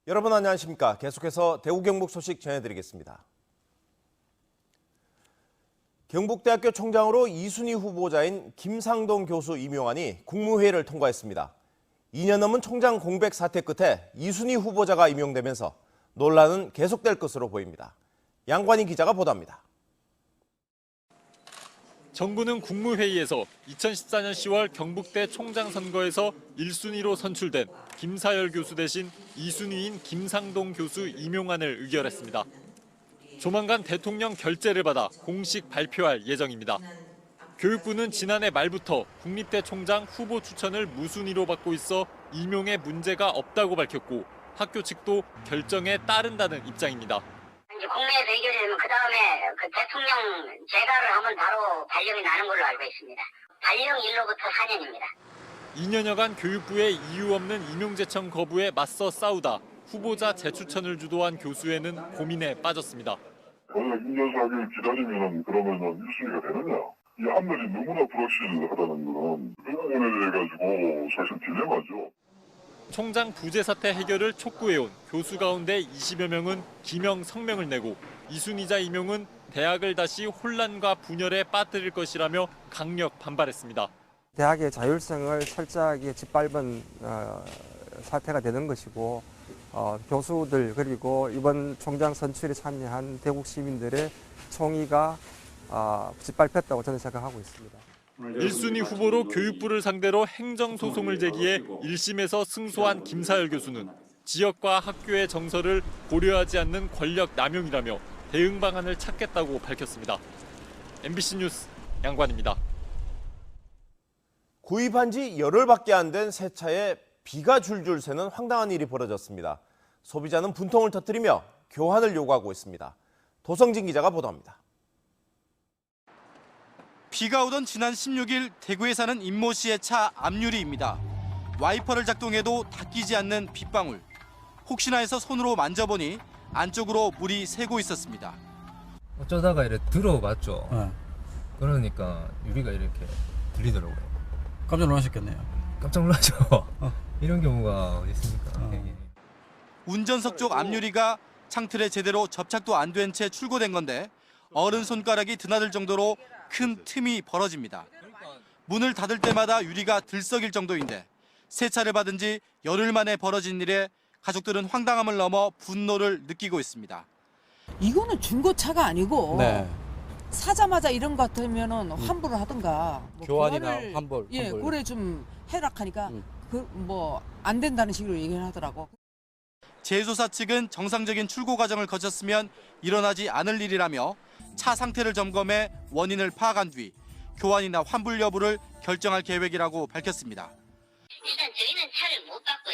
여러분 안녕하십니까? 계속해서 대구 경북 소식 전해드리겠습니다. 경북대학교 총장으로 2순위 후보자인 김상동 교수 임용안이 국무회의를 통과했습니다. 2년 넘은 총장 공백 사태 끝에 2순위 후보자가 임용되면서 논란은 계속될 것으로 보입니다. 양관희 기자가 보도합니다. 정부는 국무회의에서 2014년 10월 경북대 총장 선거에서 1순위로 선출된 김사열 교수 대신 2순위인 김상동 교수 임용안을 의결했습니다. 조만간 대통령 결재를 받아 공식 발표할 예정입니다. 교육부는 지난해 말부터 국립대 총장 후보 추천을 무순위로 받고 있어 임용에 문제가 없다고 밝혔고 학교 측도 결정에 따른다는 입장입니다. 국내에서 해결되면 그다음에 대통령 재가를 하면 바로 발령이 나는 걸로 알고 있습니다. 발령일로부터 4년입니다. 2년여간 교육부의 이유 없는 임용 제청 거부에 맞서 싸우다 후보자 재추천을 주도한 교수회는 고민에 빠졌습니다. 만약 2년 4개월 기다리면 그러면은 1순위가 되느냐? 이 하늘이 너무나 불확실하다는 건 그 부분에 대해 가지고 사실 딜레마죠. 총장 부재 사태 해결을 촉구해온 교수 가운데 20여 명은 기명 성명을 내고 2순위자 임용은 대학을 다시 혼란과 분열에 빠뜨릴 것이라며 강력 반발했습니다. 대학의 자율성을 철저하게 짓밟은 사태가 되는 것이고 교수들 그리고 이번 총장 선출에 참여한 대국 시민들의 총의가 짓밟혔다고 저는 생각하고 있습니다. 1순위 후보로 교육부를 상대로 행정소송을 제기해 1심에서 승소한 김사열 교수는 지역과 학교의 정서를 고려하지 않는 권력 남용이라며 대응 방안을 찾겠다고 밝혔습니다. MBC 뉴스 양관입니다. 구입한 지 열흘밖에 안 된 새 차에 비가 줄줄 새는 황당한 일이 벌어졌습니다. 소비자는 분통을 터뜨리며 교환을 요구하고 있습니다. 도성진 기자가 보도합니다. 비가 오던 지난 16일 대구에 사는 임모 씨의 차 앞유리입니다. 와이퍼를 작동해도 닦이지 않는 빗방울. 혹시나 해서 손으로 만져보니 안쪽으로 물이 새고 있었습니다. 어쩌다가 이렇게 들어봤죠. 그러니까 유리가 이렇게 들리더라고요. 깜짝 놀라셨겠네요. 깜짝 놀라죠. 이런 경우가 어디 있습니까? 운전석 쪽 앞유리가 창틀에 제대로 접착도 안 된 채 출고된 건데 어른 손가락이 드나들 정도로 큰 틈이 벌어집니다. 문을 닫을 때마다 유리가 들썩일 정도인데 세차를 받은 지 열흘 만에 벌어진 일에 가족들은 황당함을 넘어 분노를 느끼고 있습니다. 이거는 중고차가 아니고 네. 사자마자 이런 것 같으면은 환불을 하든가 교환이나 환불. 예, 그래 좀 해락하니까 안 된다는 식으로 얘기를 하더라고. 제조사 측은 정상적인 출고 과정을 거쳤으면 일어나지 않을 일이라며 차 상태를 점검해 원인을 파악한 뒤 교환이나 환불 여부를 결정할 계획이라고 밝혔습니다. 일단 저희는 차를 못 받고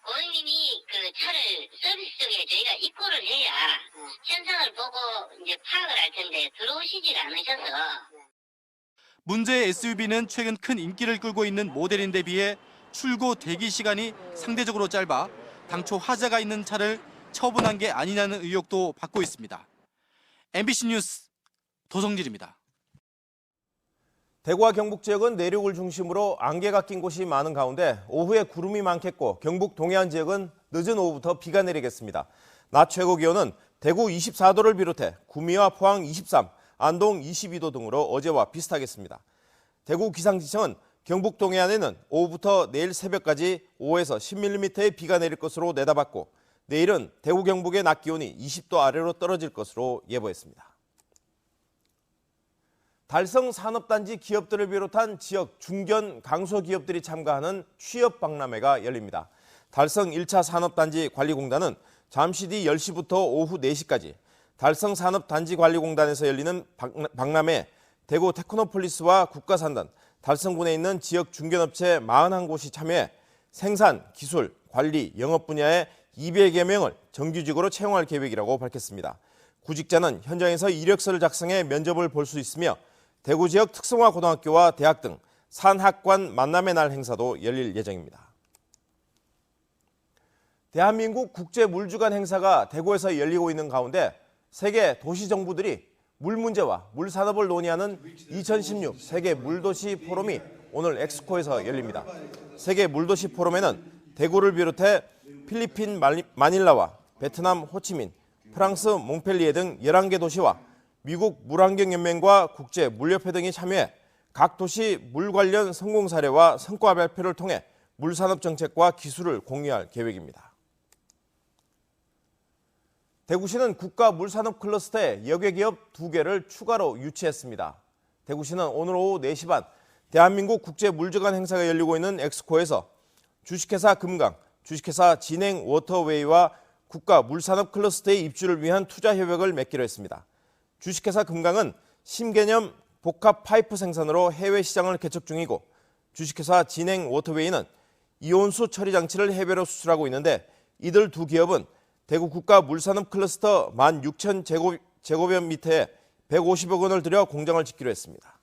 고객님이 그 차를 서비스 쪽에 저희가 입고를 해야 현상을 보고 이제 파악을 할 텐데 들어오시질 않으셔서. 문제의 SUV는 최근 큰 인기를 끌고 있는 모델인데 비해 출고 대기 시간이 상대적으로 짧아 당초 화재가 있는 차를 처분한 게 아니냐는 의혹도 받고 있습니다. MBC 뉴스 도성진입니다. 대구와 경북 지역은 내륙을 중심으로 안개가 낀 곳이 많은 가운데 오후에 구름이 많겠고 경북 동해안 지역은 늦은 오후부터 비가 내리겠습니다. 낮 최고 기온은 대구 24도를 비롯해 구미와 포항 23, 안동 22도 등으로 어제와 비슷하겠습니다. 대구 기상지청은 경북 동해안에는 오후부터 내일 새벽까지 5에서 10mm의 비가 내릴 것으로 내다봤고 내일은 대구 경북의 낮 기온이 20도 아래로 떨어질 것으로 예보했습니다. 달성 산업단지 기업들을 비롯한 지역 중견 강소기업들이 참가하는 취업박람회가 열립니다. 달성 1차 산업단지 관리공단은 잠시 뒤 10시부터 오후 4시까지 달성 산업단지관리공단에서 열리는 박람회에 대구 테크노폴리스와 국가산단, 달성군에 있는 지역 중견업체 41곳이 참여해 생산, 기술, 관리, 영업 분야에 200여 명을 정규직으로 채용할 계획이라고 밝혔습니다. 구직자는 현장에서 이력서를 작성해 면접을 볼 수 있으며 대구 지역 특성화 고등학교와 대학 등 산학관 만남의 날 행사도 열릴 예정입니다. 대한민국 국제물주간 행사가 대구에서 열리고 있는 가운데 세계 도시 정부들이 물 문제와 물 산업을 논의하는 2016 세계 물도시 포럼이 오늘 엑스코에서 열립니다. 세계 물도시 포럼에는 대구를 비롯해 필리핀 마닐라와 베트남 호치민, 프랑스 몽펠리에 등 11개 도시와 미국 물환경연맹과 국제물협회 등이 참여해 각 도시 물 관련 성공 사례와 성과 발표를 통해 물산업 정책과 기술을 공유할 계획입니다. 대구시는 국가 물산업 클러스터에 역외기업 2개를 추가로 유치했습니다. 대구시는 오늘 오후 4시 반 대한민국 국제물주간 행사가 열리고 있는 엑스코에서 주식회사 금강, 주식회사 진행 워터웨이와 국가 물산업 클러스터의 입주를 위한 투자 협약을 맺기로 했습니다. 주식회사 금강은 신개념 복합 파이프 생산으로 해외 시장을 개척 중이고 주식회사 진행 워터웨이는 이온수 처리 장치를 해외로 수출하고 있는데 이들 두 기업은 대구 국가 물산업 클러스터 16,000제곱미터에 150억 원을 들여 공장을 짓기로 했습니다.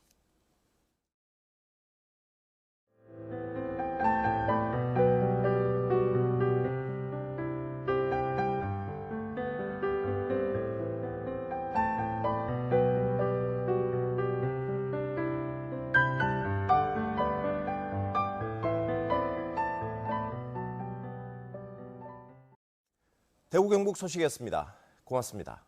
대구 경북 소식이었습니다. 고맙습니다.